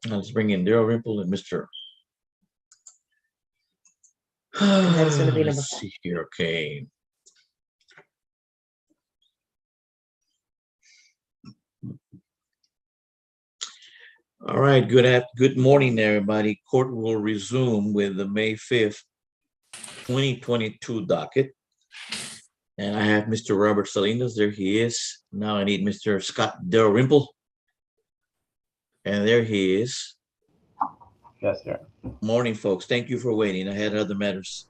Let's bring in Daryl Rimple and Mr. And that is going to be number Let's see here. Okay. All right. Good morning, everybody. Court will resume with the May 5th, 2022 docket. And I have Mr. Robert Salinas. There he is. Now I need Mr. Scott Daryl Rimple. And there he is. Yes, sir. Morning, folks. Thank you for waiting. I had other matters.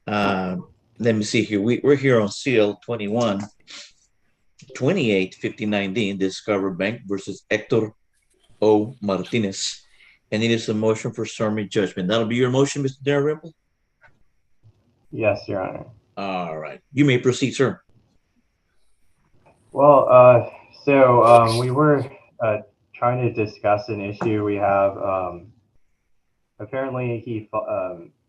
Let me see here. We're here on CL 21, 28-59D, Discover Bank versus Hector O. Martinez. And it is a motion for summary judgment. That'll be your motion, Mr. Daryl Rimple? Yes, Your Honor. All right. You may proceed, sir. Well, we were trying to discuss an issue we have. Apparently,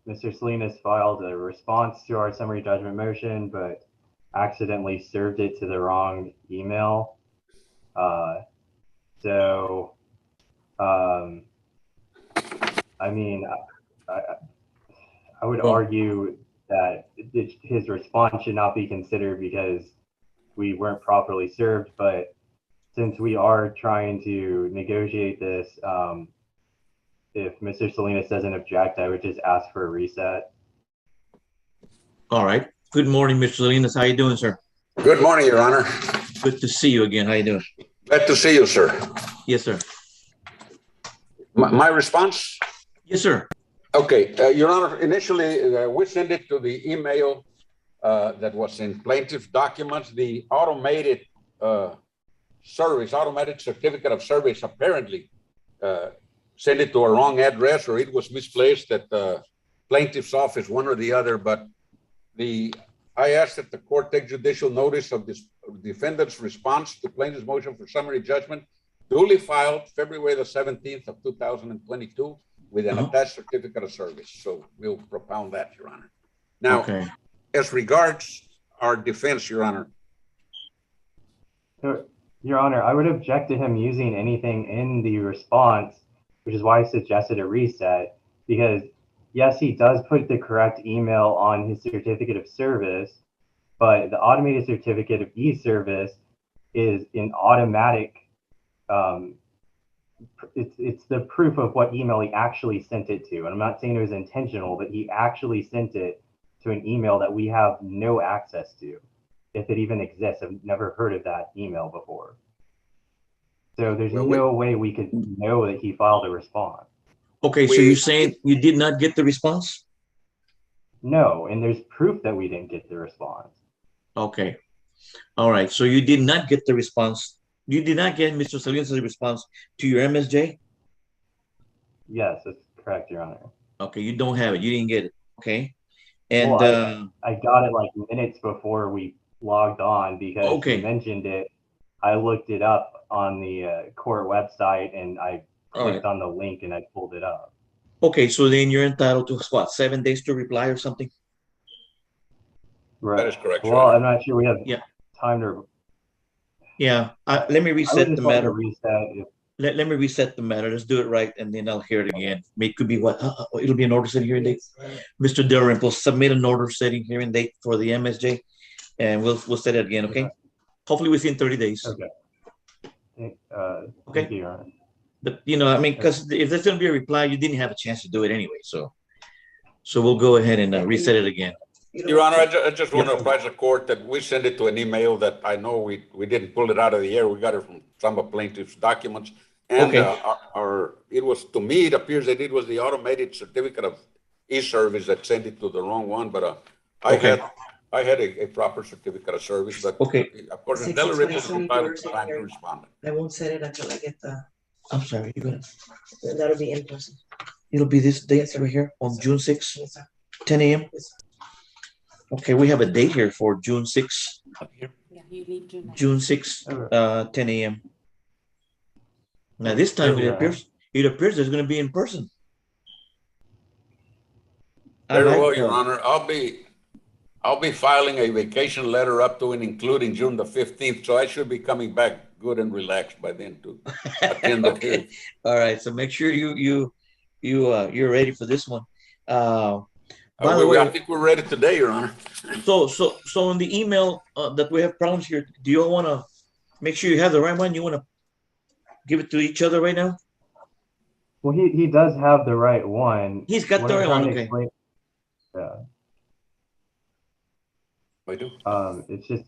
Mr. Salinas filed a response to our summary judgment motion, but accidentally served it to the wrong email. I would argue that his response should not be considered because we weren't properly served, but since we are trying to negotiate this, if Mr. Salinas doesn't object, I would just ask for a reset. All right. Good morning, Mr. Salinas. How you doing, sir? Good morning, Your Honor. Good to see you again. How you doing? Glad to see you, sir. Yes, sir. My response? Yes, sir. Okay, Your Honor, initially we sent it to the email that was in plaintiff documents. The automated automatic certificate of service apparently sent it to a wrong address, or it was misplaced at the plaintiff's office, one or the other. But I asked that the court take judicial notice of this defendant's response to plaintiff's motion for summary judgment, duly filed February the 17th of 2022 with an attached certificate of service. So we'll propound that, Your Honor. Now, as regards our defense, Your Honor. Your Honor, I would object to him using anything in the response, which is why I suggested a reset, because yes, he does put the correct email on his certificate of service, but the automated certificate of e-service is an automatic, it's the proof of what email he actually sent it to. And I'm not saying it was intentional, but he actually sent it to an email that we have no access to, if it even exists. I've never heard of that email before. So there's no way we could know that he filed a response. Okay, so you're saying you did not get the response? No, and there's proof that we didn't get the response. Okay. All right, so you did not get the response. You did not get Mr. Salinas' response to your MSJ? Yes, that's correct, Your Honor. Okay, you don't have it. You didn't get it. Okay. And I got it like minutes before we logged on because he mentioned it. I looked it up on the court website and I clicked on the link and I pulled it up. Okay, so then you're entitled to what, 7 days to reply or something? Right. That is correct. Well, I'm not sure we have time to. Yeah, let me reset the matter. Reset let me reset the matter. Let's do it right, and then I'll hear it again. It could be what? It'll be an order setting hearing date. Mr. Daryl Rimple, submit an order setting hearing date for the MSJ, and we'll set it again, okay? Hopefully within 30 days. Okay. Thank you, Your Honor. But, you know, I mean, because if there's going to be a reply, you didn't have a chance to do it anyway. So we'll go ahead and reset it again. Your Honor, I just want to apprise the court that we sent it to an email that I know we didn't pull it out of the air. We got it from some of plaintiff's documents. And it was, to me, it appears that it was the automated certificate of e-service that sent it to the wrong one. But I had a proper certificate of service. But of course, the Daryl Rimple is entitled to time to respond. I won't set it until I get the. I'm sorry, you're gonna. That'll be in person. It'll be this date right here on June 6th, 10 a.m. Okay, we have a date here for June 6th. Yeah, you leave June 6th, 10 a.m. Now this time it appears there's going to be in person. Very well, Your Honor. I'll be filing a vacation letter up to and including June the 15th, so I should be coming back good and relaxed by then to attend the hearing. All right. So make sure you're ready for this one. By the I way, think we're ready today, Your Honor. so in the email that we have problems here, do you want to make sure you have the right one? You want to give it to each other right now? Well, he does have the right one. He's got What the I'm right trying one. to Okay. explain- Yeah. I do. It's just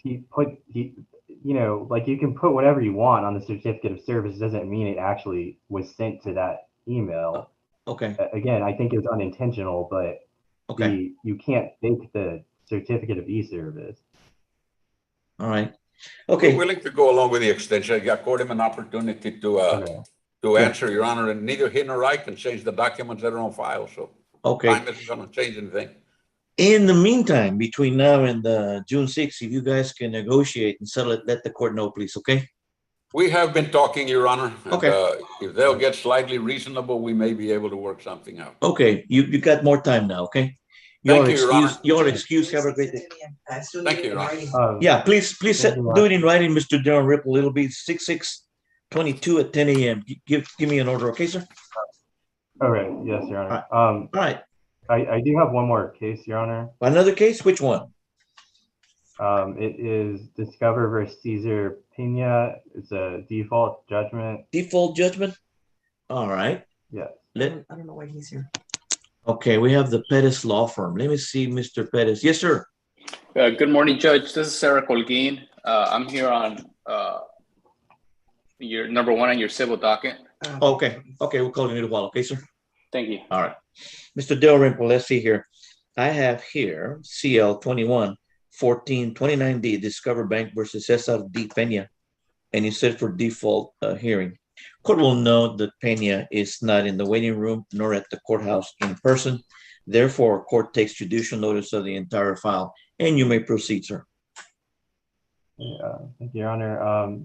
like you can put whatever you want on the certificate of service. Doesn't mean it actually was sent to that email. Okay. Again, I think it was unintentional, but Okay. you can't fake the certificate of e-service. All right. We're Okay. willing to go along with the extension. I accord him an opportunity to Okay. to answer, Your Honor, and neither he nor I can change the documents that are on file. So Okay. time isn't going to change anything. In the meantime, between now and June 6th, if you guys can negotiate and settle it, let the court know, please. Okay. We have been talking, Your Honor. And, Okay. if they'll get slightly reasonable, we may be able to work something out. Okay. You got more time now. Okay. Thank you, Your Honor. Your excuse. Have a great day. Thank you, Your Honor. Yeah, please Thank you, do it in writing, Mr. Darren Ripple. It'll be 6/6/22 at 10 a.m. Give me an order, okay, sir? All right. Yes, Your Honor. All right. I do have one more case, Your Honor. Another case? Which one? It is Discover versus Cesar Pena. It's a default judgment. Default judgment? All right. Yes. I don't know why he's here. Okay, we have the Pettis Law Firm. Let me see, Mr. Pettis. Yes, sir. Good morning, Judge. This is Sarah Colguin. I'm here on your number one on your civil docket. Okay. Okay, we'll call you in a while. Okay, sir. Thank you. All right. Mr. Dalrymple, let's see here. I have here CL 21-14-29D, Discover Bank versus Cesar D. Pena. And you said for default hearing. Court will note that Pena is not in the waiting room nor at the courthouse in person. Therefore, court takes judicial notice of the entire file, and you may proceed, sir. Thank you, Your Honor.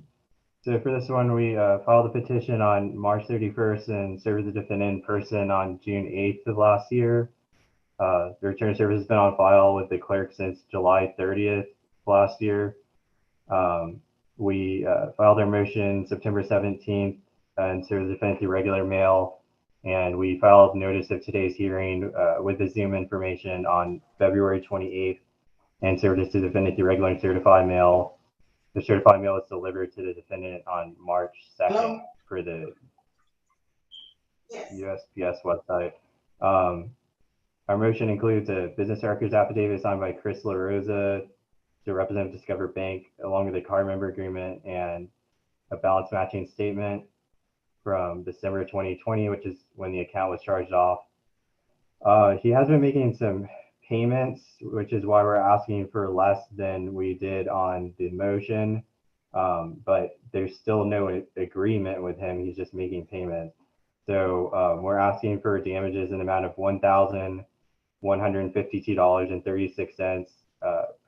So for this one, we filed a petition on March 31st and served the defendant in person on June 8th of last year. The return of service has been on file with the clerk since July 30th last year. We filed our motion September 17th and served the defendant through regular mail. And we filed notice of today's hearing with the Zoom information on February 28th and served it to the defendant through regular and certified mail. The certified mail is delivered to the defendant on March 2nd for the USPS website. Our motion includes a business records affidavit signed by Chris La Rosa to represent Discover Bank, along with a card member agreement and a balance matching statement from December 2020, which is when the account was charged off. He has been making some payments, which is why we're asking for less than we did on the motion. But there's still no agreement with him. He's just making payments. So we're asking for damages in the amount of $1,152.36,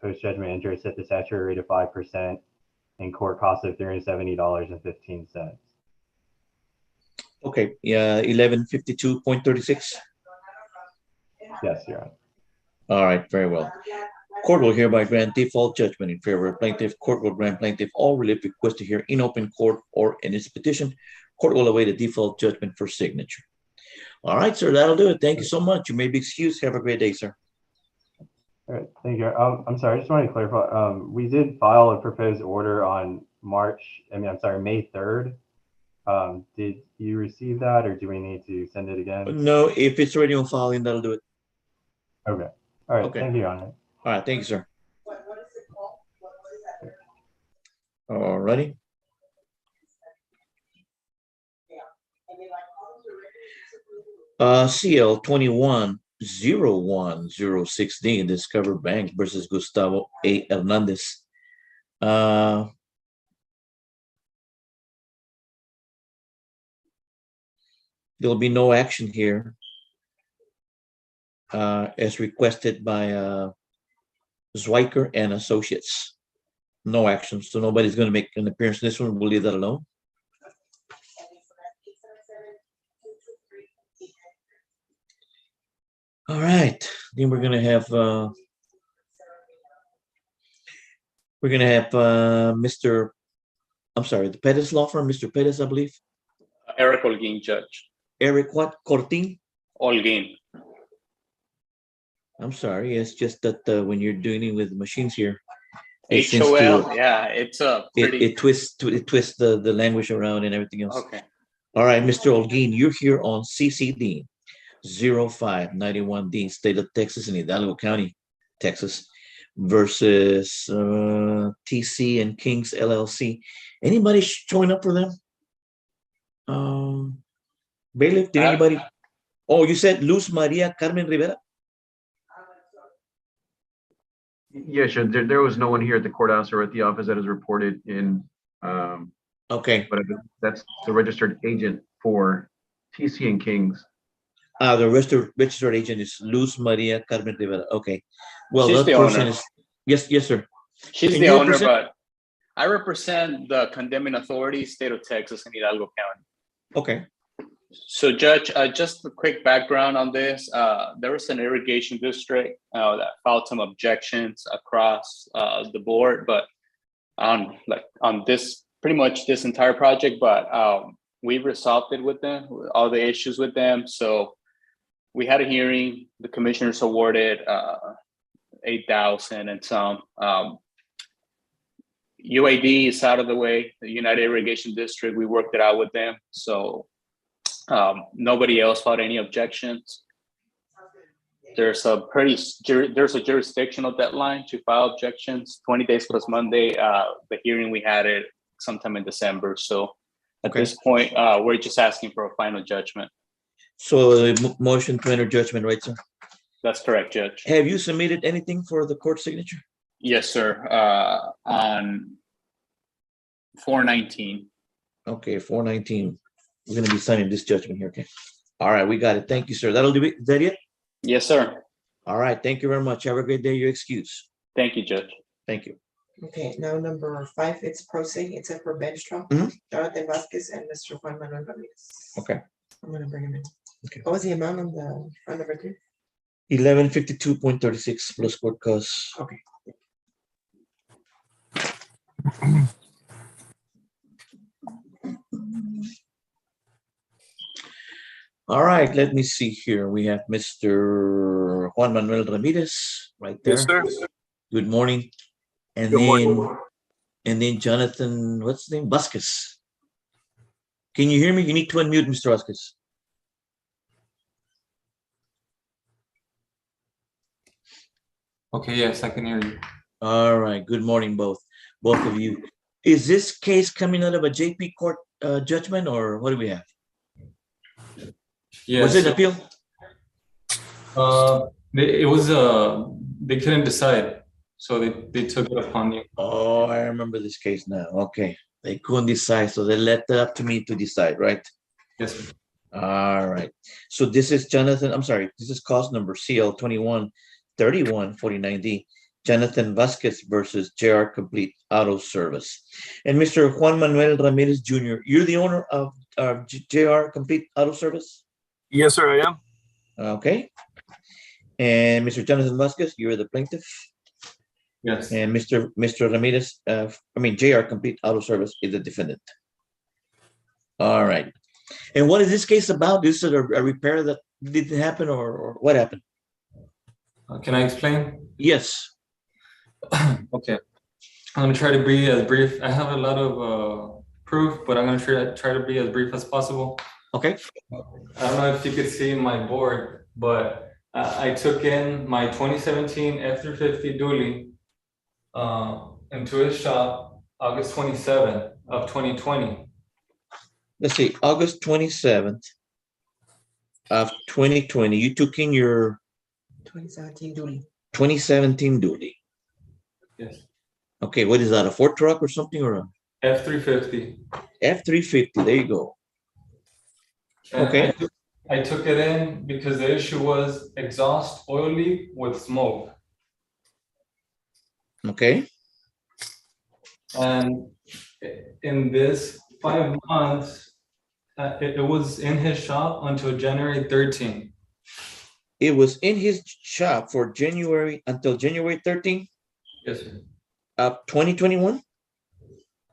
post-judgment interest at the statutory rate of 5%, and court costs of $370.15. Okay, 1152.36. Yes, Your Honor. All right, very well. Court will hereby grant default judgment in favor of plaintiff. Court will grant plaintiff all relief requested here in open court or in its petition. Court will await a default judgment for signature. All right, sir, that'll do it. Thank you so much. You may be excused. Have a great day, sir. All right, thank you. I'm sorry, I just wanted to clarify. We did file a proposed order on May 3rd. Did you receive that, or do we need to send it again? No, if it's already on file, then that'll do it. Okay. All right. Okay. Thank you, Your Honor. All right, thank you, sir. All righty. CL 21-01-06D, Discover Bank versus Gustavo A. Hernandez. There'll be no action here as requested by Zwiker and Associates. No action, so nobody's going to make an appearance in this one. We'll leave that alone. All right, then we're going to have Mr. I'm sorry, the Pettis law firm, Mr. Pettis, I believe. Eric Holguin, Judge. Eric what? Cortin? Holguin. I'm sorry. It's just that when you're dealing with machines here, it seems HOL. to Yeah, it's a pretty. it twists the language around and everything else. Okay. All right, Mr. Holguin, you're here on CCD 0591D, State of Texas in Hidalgo County, Texas, versus TC and Kings LLC. Anybody showing up for them? Bailiff, did anybody? Oh, you said Luz Maria Carmen Rivera? Yeah, sure. There was no one here at the courthouse or at the office that is reported in, Okay. but that's the registered agent for TC and Kings. The registered agent is Luz Maria Carmen Rivera. Okay. Well, She's that the person owner. is, yes, sir. She's Can the you owner, represent- but I represent the condemning authority, state of Texas and Hidalgo County. Okay. So, Judge, just a quick background on this. There was an irrigation district that filed some objections across the board, but on this, pretty much this entire project. But we resolved it with them, all the issues with them. So we had a hearing. The commissioners awarded $8,000 and some. UAD is out of the way. The United Irrigation District, we worked it out with them. So nobody else filed any objections. There's a jurisdictional deadline to file objections, 20 days plus Monday. The hearing, we had it sometime in December. So at this point, we're just asking for a final judgment. So motion to enter judgment, right, sir? That's correct, Judge. Have you submitted anything for the court signature? Yes, sir. On 4/19. Okay, 4/19. We're going to be signing this judgment here, okay? All right, we got it. Thank you, sir. That'll do it. Is that it? Yes, sir. All right, thank you very much. Have a great day. Your excuse. Thank you, Judge. Thank you. Okay, now number 5, it's pro se, except for bench trial. Mhm. Jonathan Vasquez and Mr. Juan Manuel Ramirez. Okay. I'm gonna bring him in. Okay. What was the amount on the front of it? 1152.36 plus court costs. Okay. All right, let me see here. We have Mr. Juan Manuel Ramirez right there. Yes, sir. Good morning. And Good then morning. and then Jonathan, what's his name? Vasquez. Can you hear me? You need to unmute, Mr. Vasquez. Okay, yes, I can hear you. All right. Good morning, both of you. Is this case coming out of a JP court judgment, or what do we have? Yes. Was it appeal? It was they couldn't decide, so they took it upon you. Oh, I remember this case now. Okay. They couldn't decide, so they left it up to me to decide, right? Yes, sir. All right. So this is Jonathan, I'm sorry, this is cause number CL 213149D, Jonathan Vasquez versus JR Complete Auto Service. And Mr. Juan Manuel Ramirez Jr., you're the owner of JR Complete Auto Service? Yes, sir, I am. Okay. And Mr. Jonathan Vasquez, you're the plaintiff. Yes. And Mr. Ramirez, JR Complete Auto Service is the defendant. All right. And what is this case about? Is it a repair that didn't happen, or what happened? Can I explain? Yes. Okay. I'm gonna try to be as brief. I have a lot of proof, but I'm gonna try to be as brief as possible. Okay. I don't know if you could see my board, but I took in my 2017 F-350 dually into his shop August 27th of 2020. Let's see, August 27th of 2020, you took in your 2017 duty. 2017 duty. Yes. Okay, what is that, a Ford truck or something, or a F-350. F-350? There you go. And Okay. I took it in because the issue was exhaust oil leak with smoke. Okay. And in this 5 months, it was in his shop until January 13th. It was in his shop until January 13th Yes, sir. of 2021?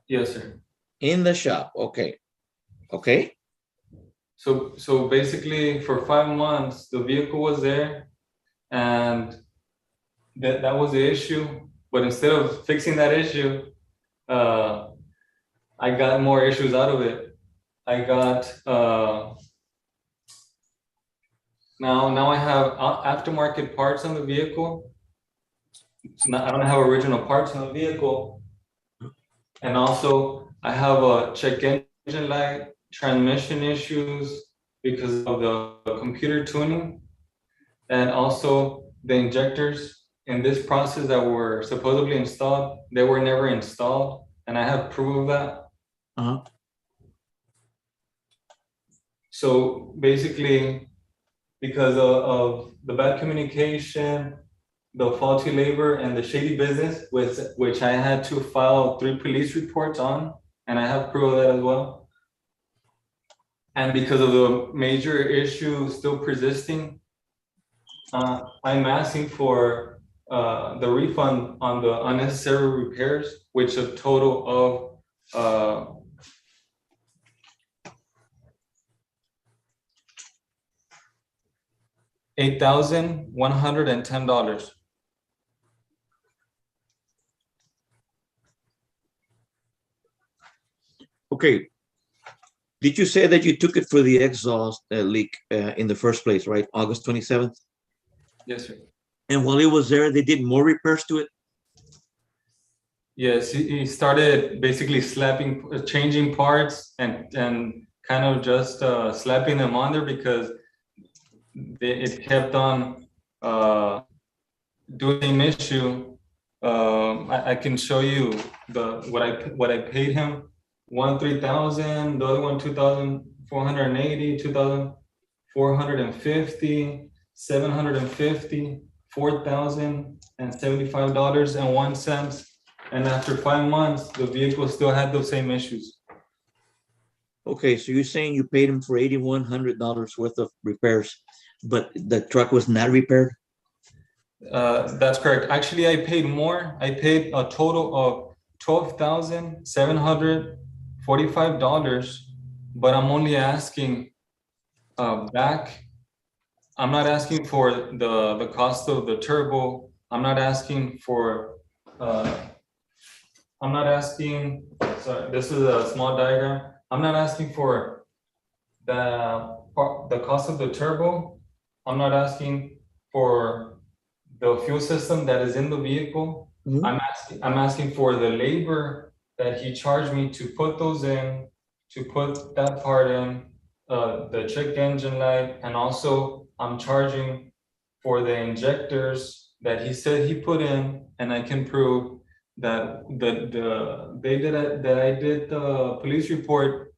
Yes, sir. In the shop, okay. Okay, So basically, for 5 months, the vehicle was there, and that was the issue. But instead of fixing that issue, uh, I got more issues out of it. I got now I have aftermarket parts on the vehicle. I don't have original parts on the vehicle, and also I have a check engine light, transmission issues because of the computer tuning, and also the injectors in this process that were supposedly installed, they were never installed, and I have proof of that. uh-huh, So basically, because of the bad communication, the faulty labor, and the shady business, with which I had to file 3 police reports on, and I have proof of that as well. And because of the major issue still persisting, I'm asking for the refund on the unnecessary repairs, which a total of $8,110. okay. Did you say that you took it for the exhaust leak in the first place, right? August 27th? Yes, sir. And while it was there, they did more repairs to it? Yes, he started basically changing parts and kind of just slapping them on there because it kept on doing the same issue. I can show you what I paid him. One 3,000, the other one 2,480, 2,450, 750, $4,075.01. And after 5 months, the vehicle still had those same issues. Okay, so you're saying you paid him for $8,100 worth of repairs, but the truck was not repaired? That's correct. Actually, I paid more. I paid a total of $12,745, but I'm only asking back. I'm not asking for the cost of the turbo. I'm not asking for. I'm not asking. Sorry, this is a small diagram. I'm not asking for the cost of the turbo. I'm not asking for the fuel system that is in the vehicle. Mhm. I'm asking for the labor that he charged me to put those in, to put that part in, the check engine light, and also I'm charging for the injectors that he said he put in, and I can prove that the day that I did the police report,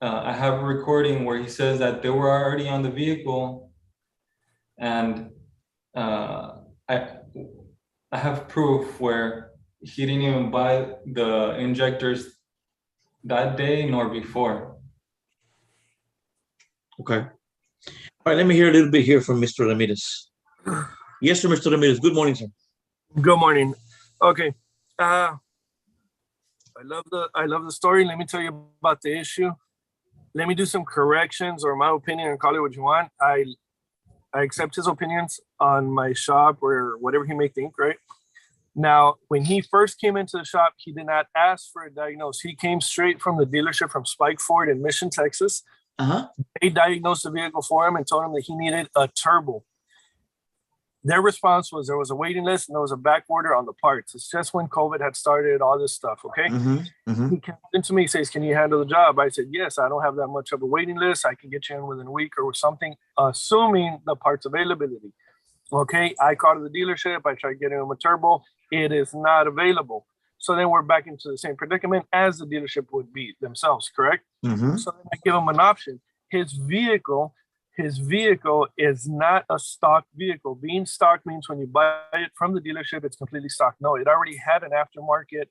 I have a recording where he says that they were already on the vehicle, and I have proof where he didn't even buy the injectors that day nor before. Okay. All right, let me hear a little bit here from Mr. Ramirez. Yes, sir, Mr. Ramirez. Good morning, sir. Good morning. Okay. I love the story. Let me tell you about the issue. Let me do some corrections or my opinion and call it what you want. I accept his opinions on my shop or whatever he may think, right? Now, when he first came into the shop, he did not ask for a diagnosis. He came straight from the dealership from Spike Ford in Mission, Texas. Uh-huh. They diagnosed the vehicle for him and told him that he needed a turbo. Their response was there was a waiting list and there was a back order on the parts. It's just when COVID had started, all this stuff, okay? Mm-hmm. Mm-hmm. He came into me, says, can you handle the job? I said, yes, I don't have that much of a waiting list. I can get you in within a week or something, assuming the parts availability. Okay, I called the dealership. I tried getting him a turbo. It is not available. So then we're back into the same predicament as the dealership would be themselves, correct? Mm-hmm. So then I give him an option. His vehicle is not a stock vehicle. Being stock means when you buy it from the dealership, it's completely stock. No, it already had an aftermarket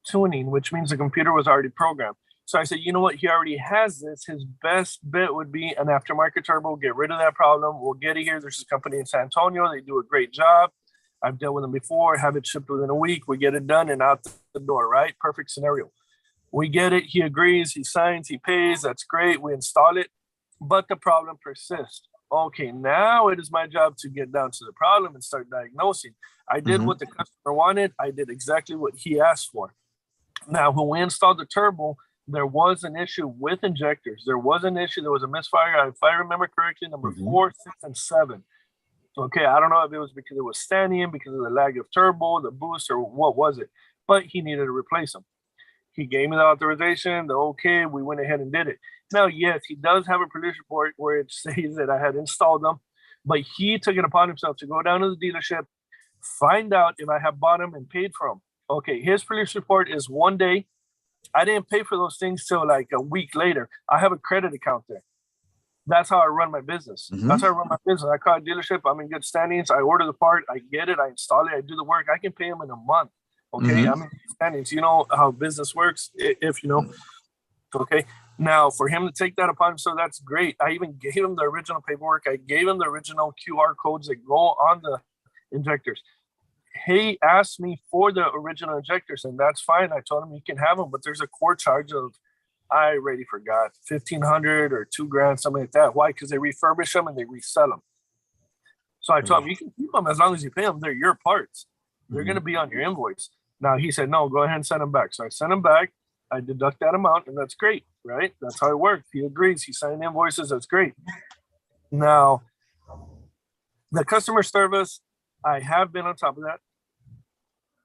tuning, which means the computer was already programmed. So I said, you know what? He already has this. His best bet would be an aftermarket turbo. Get rid of that problem. We'll get it here. There's a company in San Antonio. They do a great job. I've dealt with them before. Have it shipped within a week. We get it done and out the door, right? Perfect scenario. We get it. He agrees. He signs. He pays. That's great. We install it. But the problem persists. Okay, now it is my job to get down to the problem and start diagnosing. I did what the customer wanted. I did exactly what he asked for. Now, when we installed the turbo, there was an issue with injectors. There was an issue. There was a misfire. If I remember correctly, number 4, 6, and 7. Okay, I don't know if it was because it was standing, because of the lag of turbo, the boost, or what was it. But he needed to replace them. He gave me the authorization, the okay, we went ahead and did it. Now, yes, he does have a police report where it says that I had installed them, but he took it upon himself to go down to the dealership, find out if I have bought them and paid for them. Okay, his police report is 1 day. I didn't pay for those things till like a week later. I have a credit account there. That's how I run my business. That's how I run my business. I call a dealership. I'm in good standings. I order the part. I get it. I install it. I do the work. I can pay them in a month. Okay, I'm in good standings. You know how business works, if you know. Okay, now for him to take that upon himself, that's great. I even gave him the original paperwork. I gave him the original QR codes that go on the injectors. He asked me for the original injectors, and that's fine. I told him you can have them, but there's a court charge of, I already forgot, $1,500 or $2,000, something like that. Why? Because they refurbish them and they resell them. So I told him you can keep them as long as you pay them. They're your parts. They're going to be on your invoice. Now he said, no, go ahead and send them back. So I sent them back. I deduct that amount, and that's great, right? That's how it works. He agrees. He signed invoices. That's great. Now, the customer service, I have been on top of that.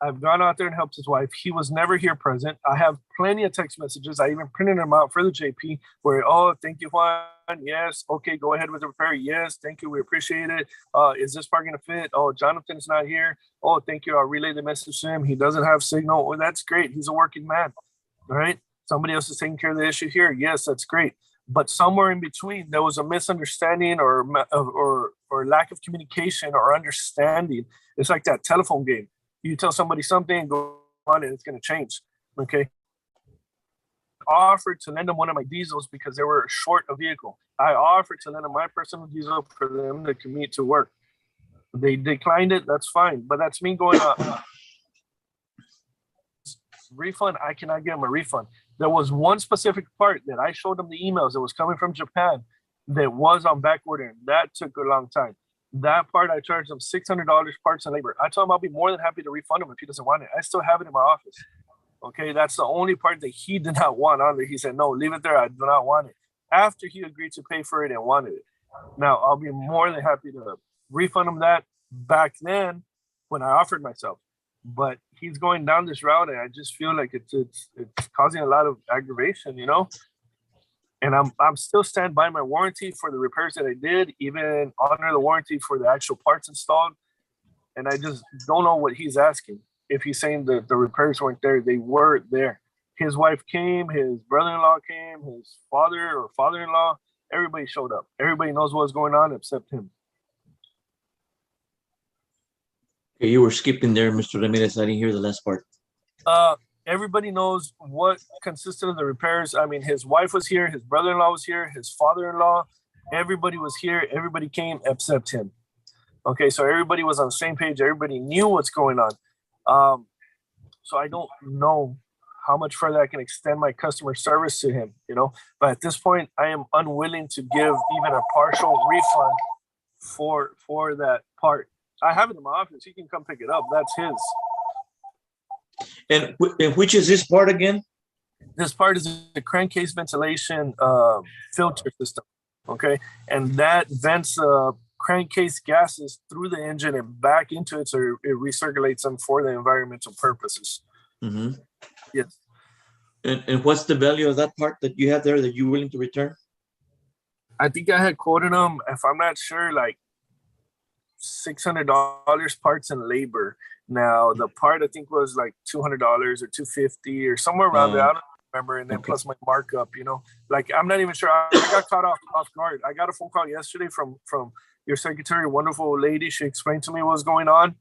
I've gone out there and helped his wife. He was never here present. I have plenty of text messages. I even printed them out for the JP where, oh, thank you, Juan. Yes. Okay, go ahead with the repair. Yes, thank you. We appreciate it. Is this part going to fit? Oh, Jonathan's not here. Oh, thank you. I'll relay the message to him. He doesn't have signal. Well, that's great. He's a working man. All right. Somebody else is taking care of the issue here. Yes, that's great. But somewhere in between, there was a misunderstanding or lack of communication or understanding. It's like that telephone game. You tell somebody something, go on, and it's going to change. Okay. Offered to lend them one of my diesels because they were short a vehicle. I offered to lend them my personal diesel for them to commute to work. They declined it. That's fine. But that's me going up. Refund, I cannot give them a refund. There was one specific part that I showed them the emails that was coming from Japan that was on back order. And that took a long time. That part, I charged him $600 parts and labor. I told him I'll be more than happy to refund him if he doesn't want it. I still have it in my office. Okay, that's the only part that he did not want on there. He said, no, leave it there. I do not want it. After he agreed to pay for it and wanted it. Now, I'll be more than happy to refund him that back then when I offered myself. But he's going down this route, and I just feel like it's causing a lot of aggravation, you know? And I'm still stand by my warranty for the repairs that I did, even honor the warranty for the actual parts installed. And I just don't know what he's asking. If he's saying that the repairs weren't there, they were there. His wife came, his brother-in-law came, his father or father-in-law, everybody showed up. Everybody knows what's going on except him. Okay, you were skipping there, Mr. Ramirez. I didn't hear the last part. Everybody knows what consisted of the repairs. I mean, his wife was here, his brother-in-law was here, his father-in-law, everybody was here. Everybody came except him. Okay, so everybody was on the same page. Everybody knew what's going on. So I don't know how much further I can extend my customer service to him, you know. But at this point, I am unwilling to give even a partial refund for that part. I have it in my office. He can come pick it up. That's his. And which is this part again? This part is the crankcase ventilation filter system. Okay, and that vents crankcase gases through the engine and back into it, so it recirculates them for the environmental purposes. Mm-hmm. Yes. And what's the value of that part that you have there that you're willing to return? I think I had quoted them, if I'm not sure, like $600 parts and labor. Now the part I think was like $200 or $250 or somewhere around there. I don't remember. And then plus my markup, you know, like I'm not even sure. I got caught off guard. I got a phone call yesterday from your secretary, a wonderful lady. She explained to me what was going on,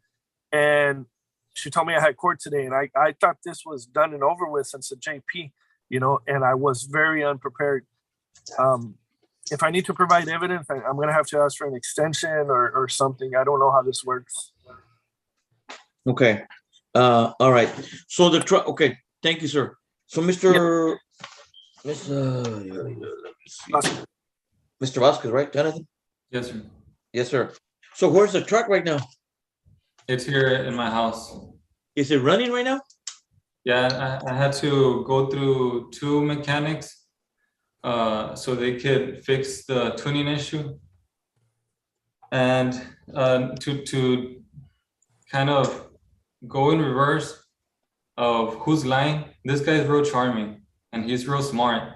and she told me I had court today. And I thought this was done and over with since the JP, you know, and I was very unprepared. If I need to provide evidence, I'm going to have to ask for an extension or something. I don't know how this works. Okay. All right. So the truck. Okay. Thank you, sir. So Mr. Mr. Vasquez, right, Jonathan? Yes, sir. Yes, sir. So where's the truck right now? It's here in my house. Is it running right now? Yeah, I had to go through 2 mechanics so they could fix the tuning issue. And to kind of go in reverse of who's lying, this guy's real charming and he's real smart.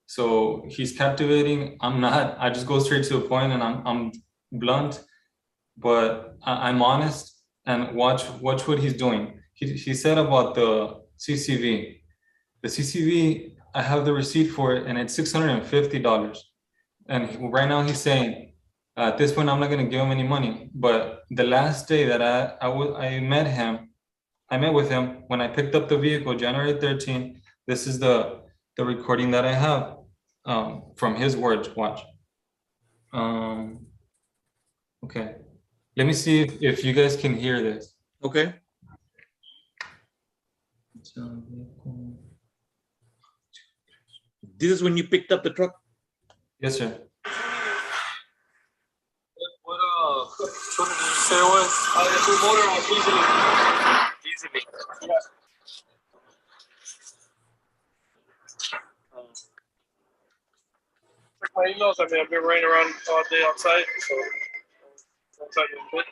So he's captivating. I'm not. I just go straight to the point and I'm blunt, but I'm honest. And watch what he's doing. He said about the CCV. The CCV, I have the receipt for it, and it's $650. And right now he's saying, at this point, I'm not going to give him any money. But the last day that I met with him when I picked up the vehicle, January 13th. This is the recording that I have from his words. Watch. Okay. Let me see if you guys can hear this. Okay. This is when you picked up the truck? Yes, sir. What truck did you say it was? The motor was easily. Yeah. Check my emails. I mean, I've been running around all day outside, so outside a bit.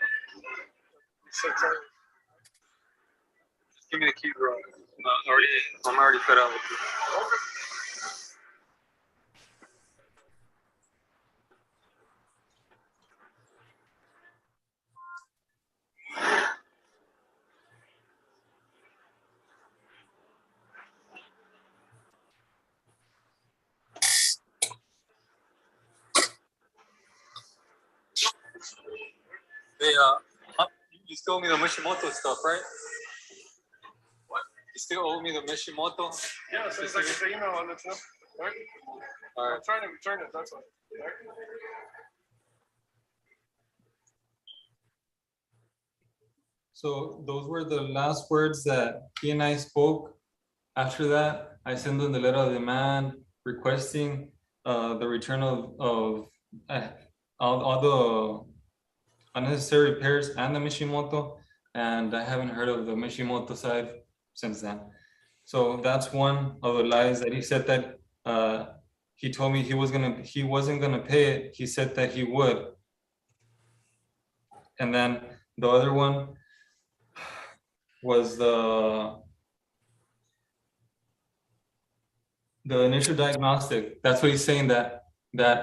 Just give me the keys, bro. I'm already fed up with you. You still owe me the Mishimoto stuff, right? What? You still owe me the Mishimoto? Yeah, so it's like the email on the tip. All right. All right. I'm trying to return it, that's all. All right. So those were the last words that he and I spoke. After that, I sent them the letter of demand requesting the return of all the unnecessary repairs and the Mishimoto, and I haven't heard of the Mishimoto side since then. So that's one of the lies that he said, that he told me he wasn't gonna pay it. He said that he would. And then the other one was the initial diagnostic. That's what he's saying, that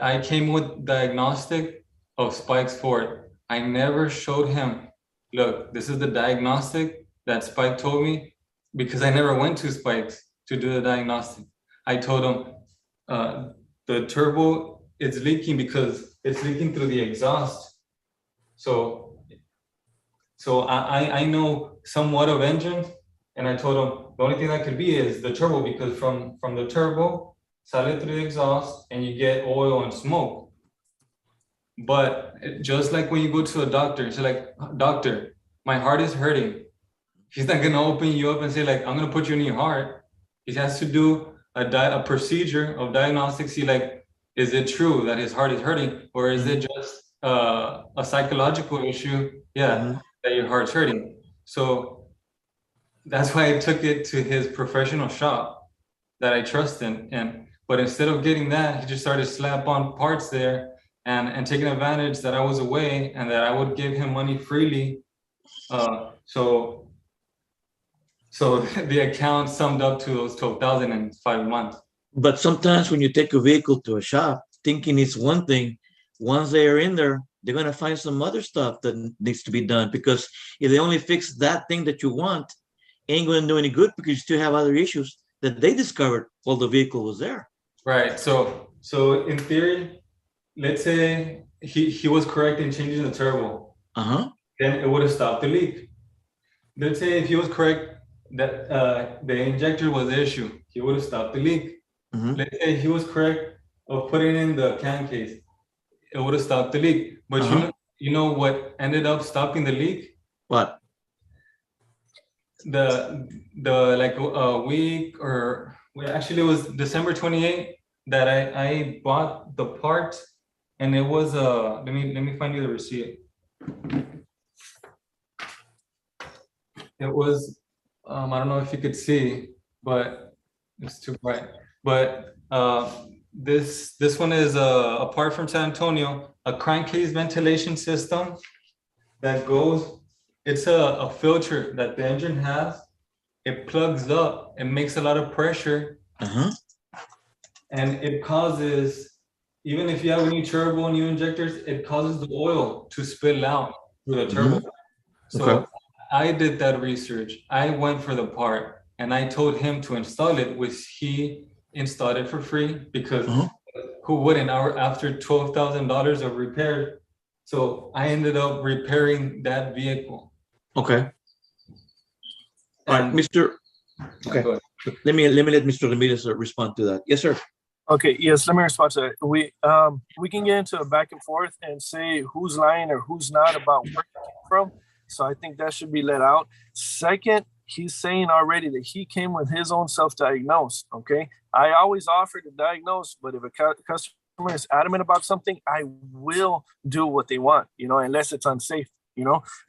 I came with diagnostic of Spike's Ford. I never showed him, look, this is the diagnostic that Spike told me, because I never went to Spike's to do the diagnostic. I told him the turbo is leaking because it's leaking through the exhaust. So I know somewhat of engines, and I told him the only thing that could be is the turbo, because from the turbo, sale through the exhaust, and you get oil and smoke. But just like when you go to a doctor, it's like, doctor, my heart is hurting. He's not gonna open you up and say like, I'm gonna put you in your heart. He has to do a procedure of diagnostics. See, like, is it true that his heart is hurting, or is it just a psychological issue? Yeah, that your heart's hurting. So that's why I took it to his professional shop that I trust in. But instead of getting that, he just started slap on parts there. And taking advantage that I was away and that I would give him money freely. So the account summed up to those 12,000 in 5 months. But sometimes when you take a vehicle to a shop, thinking it's one thing, once they are in there, they're going to find some other stuff that needs to be done, because if they only fix that thing that you want, ain't going to do any good, because you still have other issues that they discovered while the vehicle was there. Right. So in theory, let's say he was correct in changing the turbo. Then it would have stopped the leak. Let's say if he was correct that the injector was the issue, he would have stopped the leak. Let's say he was correct of putting in the can case, it would have stopped the leak. But you know what ended up stopping the leak? What? the like a week or actually it was December 28th that I bought the part, and it was let me find you the receipt. It was I don't know if you could see, but it's too bright. But this one is a part from San Antonio, a crankcase ventilation system that goes. It's a filter that the engine has. It plugs up. It makes a lot of pressure, and it causes, even if you have new turbo, new injectors, it causes the oil to spill out through the turbo. So I did that research. I went for the part, and I told him to install it, which he installed it for free because who wouldn't? After $12,000 of repair. So I ended up repairing that vehicle. Okay. All right, Mr. Okay. Let me let Mr. Ramirez respond to that. Yes, sir. Okay, yes, let me respond to that. We can get into a back and forth and say who's lying or who's not about where it came from. So I think that should be let out. Second, he's saying already that he came with his own self-diagnose. Okay, I always offer to diagnose, but if a customer is adamant about something, I will do what they want, unless it's unsafe,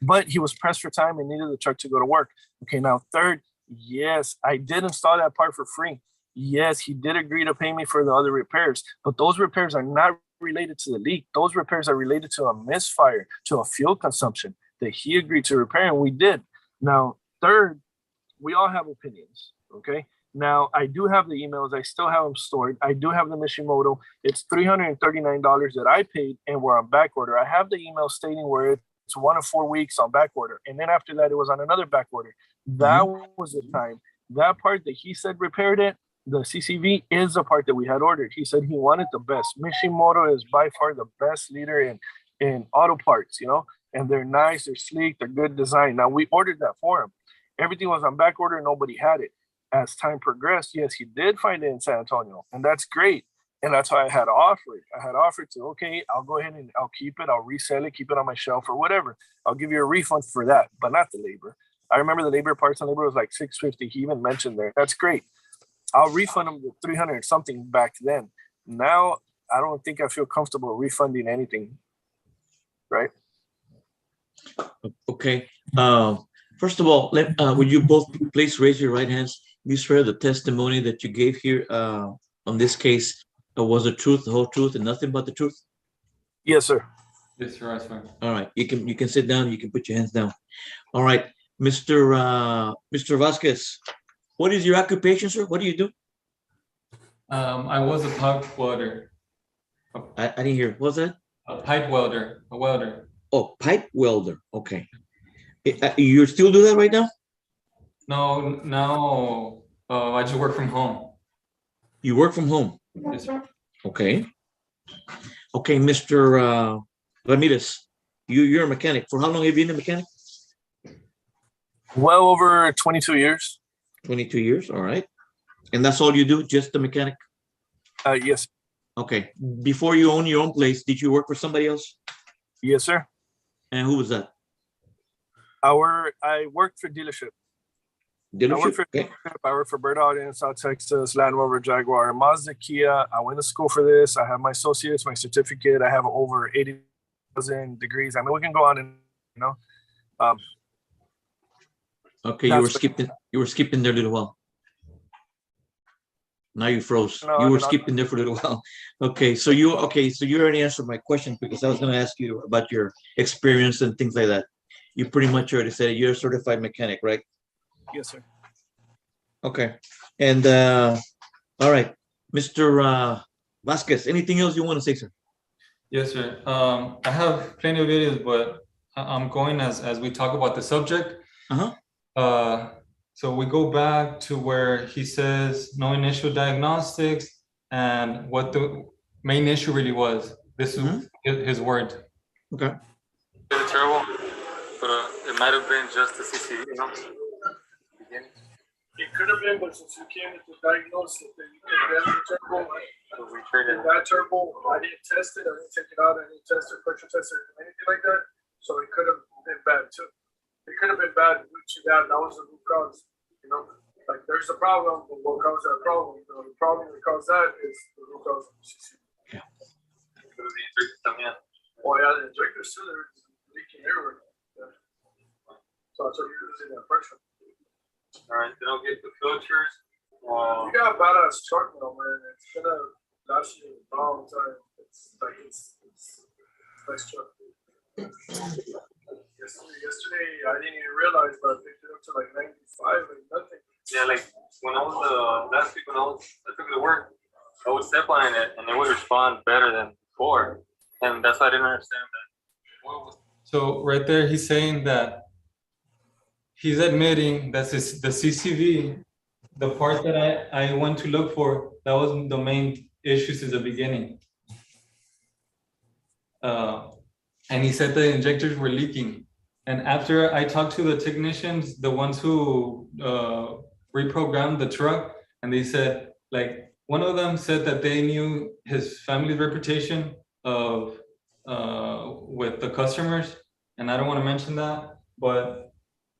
but he was pressed for time and needed the truck to go to work. Okay, now third, yes, I did install that part for free. Yes, he did agree to pay me for the other repairs, but those repairs are not related to the leak. Those repairs are related to a misfire, to a fuel consumption that he agreed to repair, and we did. Now, third, we all have opinions, okay? Now, I do have the emails. I still have them stored. I do have the Mishimoto. It's $339 that I paid, and we're on back order. I have the email stating where it's 1 of 4 weeks on back order, and then after that, it was on another back order. That was the time. That part that he said repaired it, the CCV is the part that we had ordered. He said he wanted the best. Mishimoto is by far the best leader in auto parts, and they're nice, they're sleek, they're good design. Now, we ordered that for him. Everything was on back order, nobody had it. As time progressed, yes, he did find it in San Antonio, and that's great. And that's why I had offered. I had offered to, okay, I'll go ahead and I'll keep it, I'll resell it, keep it on my shelf or whatever. I'll give you a refund for that, but not the labor. I remember the labor, parts and labor was like $650. He even mentioned there. That's great. I'll refund him the 300 something back then. Now, I don't think I feel comfortable refunding anything, right? Okay. First of all, would you both please raise your right hands? You swear the testimony that you gave here on this case was the truth, the whole truth, and nothing but the truth? Yes, sir. Yes, sir. I swear. All right. You can sit down. You can put your hands down. All right, Mr. Vasquez. What is your occupation, sir? What do you do? I was a pipe welder. I didn't hear. What was that? A pipe welder. A welder. Oh, pipe welder. Okay. You still do that right now? No, now I just work from home. You work from home? Yes, sir. Okay. Okay, Mr. Ramirez, you're a mechanic. For how long have you been a mechanic? Well over 22 years. 22 years. All right. And that's all you do? Just the mechanic? Yes. Okay. Before you own your own place, did you work for somebody else? Yes, sir. And who was that? I worked for dealership. Dealership? I worked for Bird Auto in South Texas, Land Rover, Jaguar, Mazda, Kia. I went to school for this. I have my associates, my certificate. I have over 80,000 degrees. I mean, we can go on and, Okay, you were skipping there a little while. Now you froze. No, you were no, skipping there for a little while. Okay, so you already answered my question because I was going to ask you about your experience and things like that. You pretty much already said it. You're a certified mechanic, right? Yes, sir. Okay. And all right, Mr. Vasquez, anything else you want to say, sir? Yes, sir. I have plenty of videos, but I'm going as we talk about the subject. So we go back to where he says no initial diagnostics and what the main issue really was. This is his word. Okay. It's terrible, but it might have been just the CCD, It could have been, but since you came with the diagnosis that you could have the turbo, that turbo, I didn't test it, I didn't take it out, I didn't test it, pressure test it, anything like that. So it could have been bad too. It could have been bad due to that. That was a root caused, like there's a problem, but what caused that problem? The problem that caused that is the root cause of the CC. Yeah. Oh yeah, the injector cylinder is leaking everywhere. Yeah. So you're losing that pressure. All right, then I'll get the filters. You got a badass truck now, man. It's gonna last you a long time. It's nice truck. Yesterday, I didn't even realize, but I picked it up to like 95, like nothing. Yeah, like when I was last week when I took it to work, I would step on it and it would respond better than before, and that's why I didn't understand that. So right there, he's saying that he's admitting that the CCV, the part that I went to look for, that was the main issue since the beginning. And he said the injectors were leaking. And after I talked to the technicians, the ones who reprogrammed the truck, and they said, like, one of them said that they knew his family's reputation of with the customers, and I don't want to mention that, but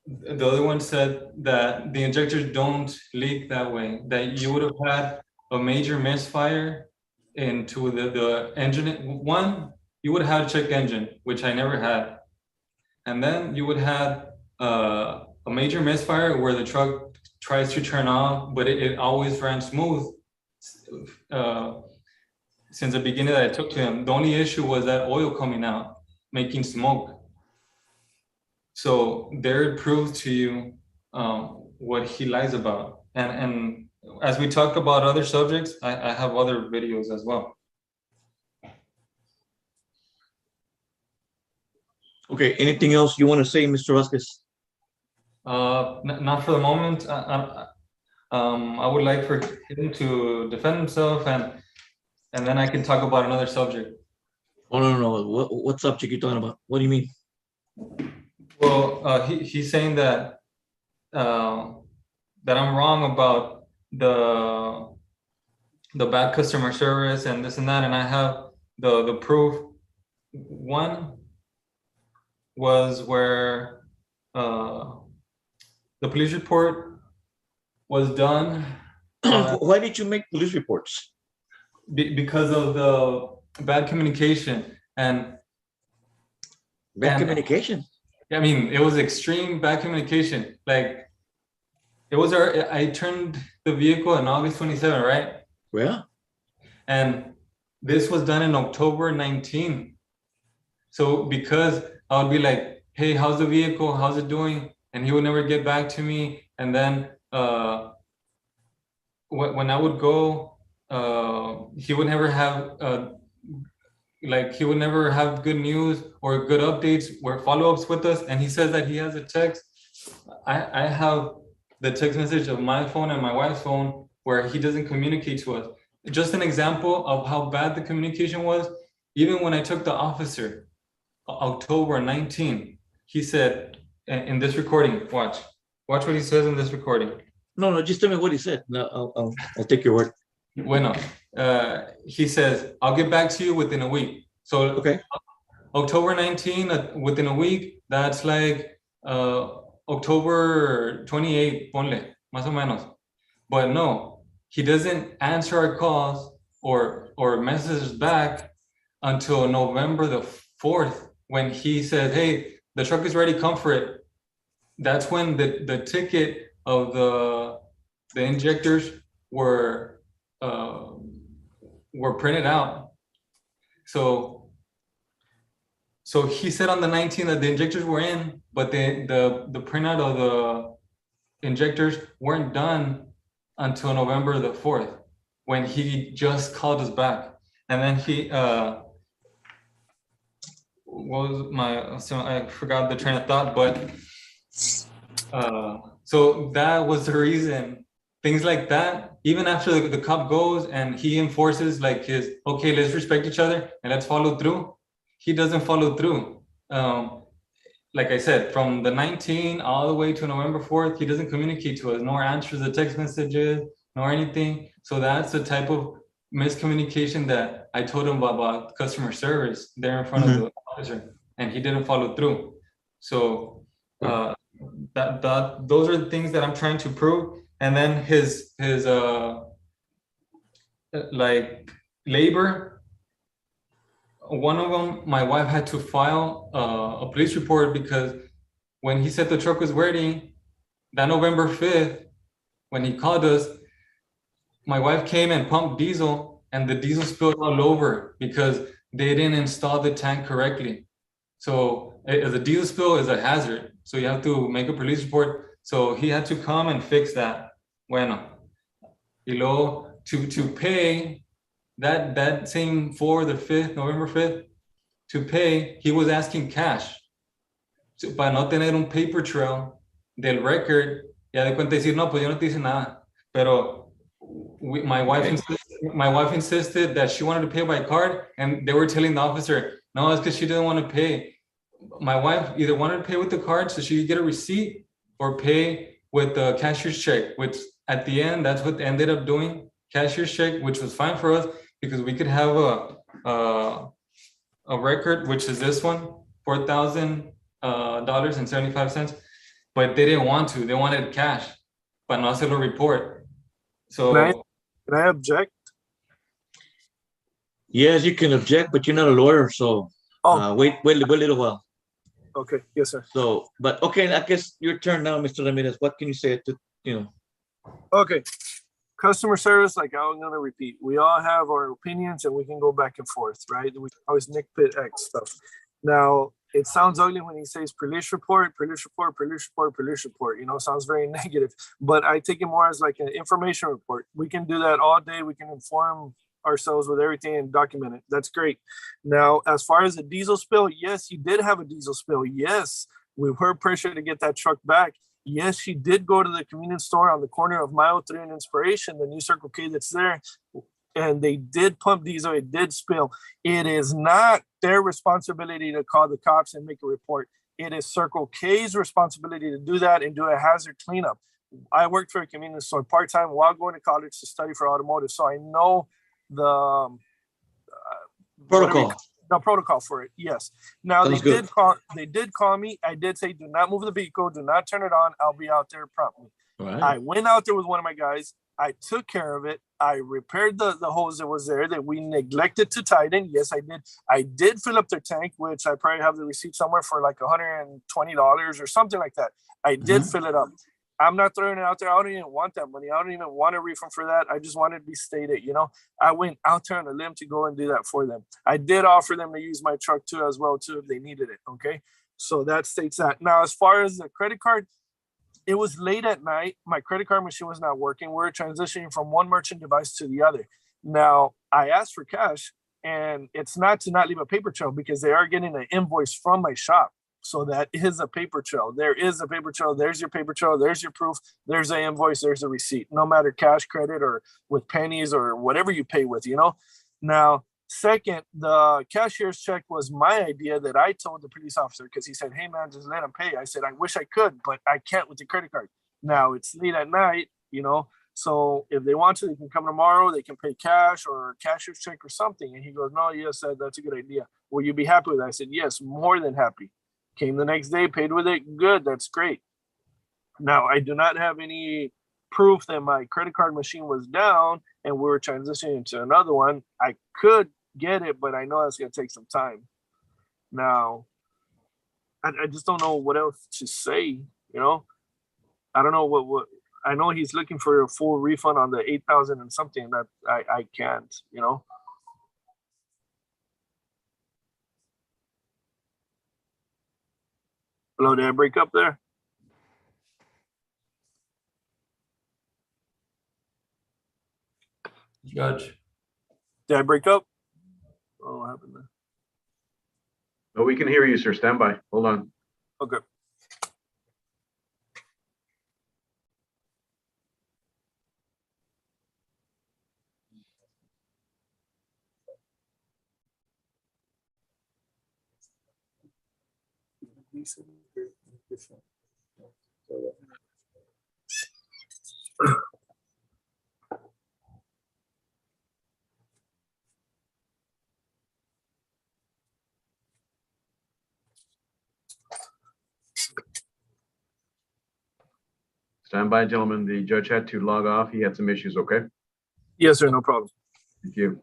the other one said that the injectors don't leak that way, that you would have had a major misfire into the engine. One, you would have had a check engine, which I never had. And then you would have a major misfire where the truck tries to turn off, but it always ran smooth since the beginning that I took to him. The only issue was that oil coming out, making smoke. So there it proves to you what he lies about. And as we talk about other subjects, I have other videos as well. Okay, anything else you want to say, Mr. Vasquez? Not for the moment. I would like for him to defend himself, and then I can talk about another subject. Oh, no. What subject you talking about? What do you mean? Well, he's saying that that I'm wrong about the bad customer service and this and that, and I have the proof. One was where the police report was done. Why did you make police reports? Because of the bad communication and Bad communication. I mean, it was extreme bad communication. Like it was I turned the vehicle on August 27, right? Yeah. And this was done in October 19. So because I would be like, hey, how's the vehicle? How's it doing? And he would never get back to me. And then when I would go, he would never have he would never have good news or good updates or follow-ups with us. And he says that he has a text. I have the text message of my phone and my wife's phone where he doesn't communicate to us. Just an example of how bad the communication was. Even when I took the officer, October 19, he said in this recording, watch what he says in this recording. No, just tell me what he said. No, I'll take your word. Bueno, he says, I'll get back to you within a week. So okay, October 19, within a week, that's like October 28, ponle, más o menos. But no, he doesn't answer our calls or messages back until November the 4th, when he said, hey, the truck is ready, come for it. That's when the ticket of the injectors were printed out. So he said on the 19th that the injectors were in, but the printout of the injectors weren't done until November the 4th, when he just called us back. And then he I forgot the train of thought, but so that was the reason. Things like that, even after the cop goes and he enforces like his, okay, let's respect each other and let's follow through, he doesn't follow through. Like I said, from the 19 all the way to November 4th, he doesn't communicate to us, nor answers the text messages, nor anything. So that's the type of miscommunication that I told him about customer service there in front of the officer, and he didn't follow through. So those are the things that I'm trying to prove. And then his like labor, one of them, my wife had to file a police report because when he said the truck was waiting, that November 5th, when he called us, my wife came and pumped diesel, and the diesel spilled all over because they didn't install the tank correctly. So the diesel spill is a hazard. So you have to make a police report. So he had to come and fix that. Bueno, y luego to pay that same for the 5th, November 5th, to pay, he was asking cash. So, para no tener un paper trail del record, ya de cuenta decir, no, pues yo no te hice nada. Pero my wife insisted that she wanted to pay by card, and they were telling the officer, no, it's because she didn't want to pay. My wife either wanted to pay with the card so she could get a receipt or pay with the cashier's check, which at the end, that's what they ended up doing, cashier's check, which was fine for us because we could have a record, which is this one, $4,000.75, but they didn't want to. They wanted cash, but no hacerlo report. So Can I object? Yes, you can object, but you're not a lawyer, so wait a little while. Okay, yes, sir. So, but okay, I guess your turn now, Mr. Ramirez. What can you say to, Okay. Customer service, like I'm gonna repeat, we all have our opinions and we can go back and forth, right? We always nitpick X stuff. Now, it sounds ugly when he says police report, sounds very negative, but I take it more as like an information report. We can do that all day. We can inform ourselves with everything and document it. That's great. Now, as far as the diesel spill, yes, you did have a diesel spill. Yes, we were pressured to get that truck back. Yes, she did go to the convenience store on the corner of Mile 3 and Inspiration, the new Circle K that's there, and they did pump diesel. It did spill. It is not their responsibility to call the cops and make a report. It is Circle K's responsibility to do that and do a hazard cleanup. I worked for a convenience store part-time while going to college to study for automotive, so I know the protocol for it. Yes. Now they did call me. I did say, do not move the vehicle, do not turn it on. I'll be out there promptly. Right. I went out there with one of my guys. I took care of it. I repaired the hose that was there that we neglected to tighten. Yes, I did. I did fill up their tank, which I probably have the receipt somewhere for like $120 or something like that. I did fill it up. I'm not throwing it out there. I don't even want that money. I don't even want a refund for that. I just wanted to be stated, I went out there on a limb to go and do that for them. I did offer them to use my truck too, as well, too, if they needed it. Okay. So that states that. Now, as far as the credit card, it was late at night. My credit card machine was not working. We're transitioning from one merchant device to the other. Now, I asked for cash, and it's not to not leave a paper trail because they are getting an invoice from my shop. So that is a paper trail. There is a paper trail. There's your paper trail. There's your proof. There's an invoice. There's a receipt. No matter cash, credit, or with pennies or whatever you pay with, Now, second, the cashier's check was my idea that I told the police officer because he said, hey, man, just let him pay. I said, I wish I could, but I can't with the credit card. Now, it's late at night, So if they want to, they can come tomorrow. They can pay cash or cashier's check or something. And he goes, no, yes, that's a good idea. Will you be happy with that? I said, yes, more than happy. Came the next day, paid with it. Good. That's great. Now, I do not have any proof that my credit card machine was down and we were transitioning to another one. I could get it, but I know that's going to take some time. Now, I just don't know what else to say, I don't know what I know he's looking for a full refund on the 8,000 and something that I can't, Hello, did I break up there? Judge. Did I break up? Oh, what happened there? Oh, we can hear you, sir. Stand by. Hold on. Okay. Stand by, gentlemen. The judge had to log off. He had some issues, okay? Yes, sir, no problem. Thank you.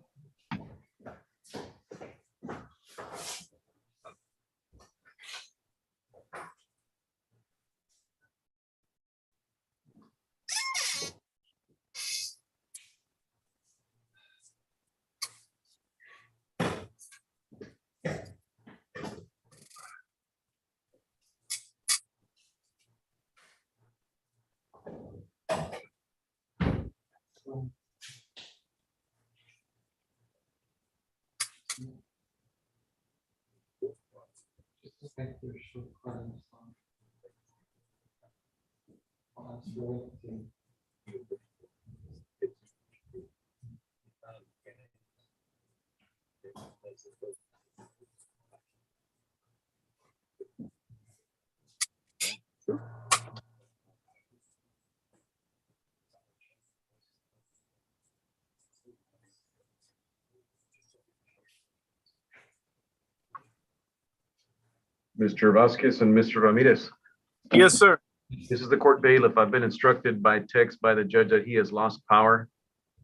Mr. Vasquez and Mr. Ramirez. Yes, sir. This is the court bailiff. I've been instructed by text by the judge that he has lost power.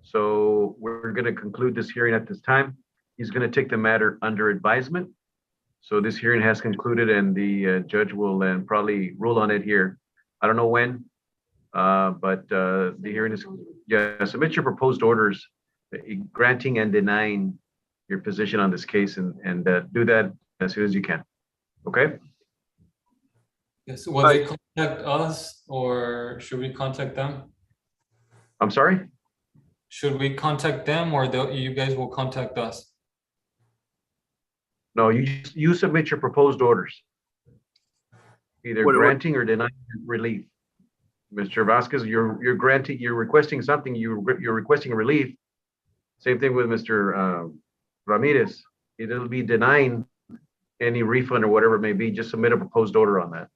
So we're going to conclude this hearing at this time. He's going to take the matter under advisement. So this hearing has concluded and the judge will then probably rule on it here. I don't know when, but the hearing is, yeah, submit your proposed orders granting and denying your position on this case and do that as soon as you can. Okay? Yes, will they contact us or should we contact them? I'm sorry? Should we contact them or you guys will contact us? No, you submit your proposed orders. Either granting or denying relief. Mr. Vasquez, you're requesting something, you're requesting relief. Same thing with Mr. Ramirez. It'll be denying any refund or whatever it may be. Just submit a proposed order on that.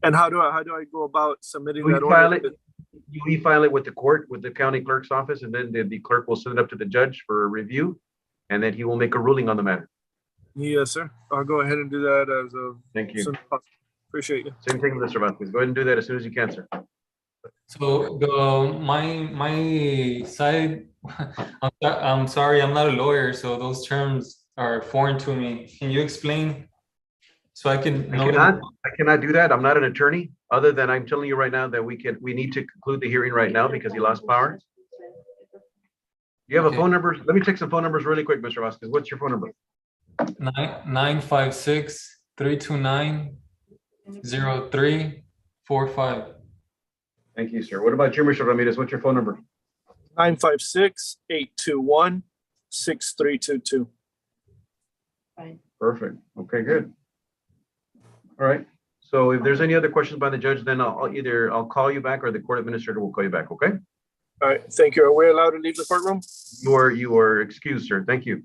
And how do I go about submitting You that file order? it, you e-file it with the court, with the county clerk's office, and then the clerk will send it up to the judge for a review, and then he will make a ruling on the matter. Yes, sir. I'll go ahead and do that as of Thank you. soon as possible. Appreciate you. Same thing with Mr. Vasquez. Go ahead and do that as soon as you can, sir. So my side, I'm sorry, I'm not a lawyer, so those terms are foreign to me. Can you explain so I can know? I cannot do that. I'm not an attorney, other than I'm telling you right now that we need to conclude the hearing right now because he lost power. You have a phone number? Let me take some phone numbers really quick, Mr. Vasquez. What's your phone number? 956-329-0345. Thank you, sir. What about you, Mr. Ramirez? What's your phone number? 956-821-6322. Perfect. Okay, good. All right. So if there's any other questions by the judge, then I'll call you back or the court administrator will call you back. Okay. All right. Thank you. Are we allowed to leave the courtroom? You are excused, sir. Thank you.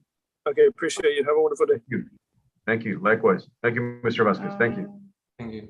Okay. Appreciate you. Have a wonderful day. Thank you. Likewise. Thank you, Mr. Vasquez. Thank you. Thank you.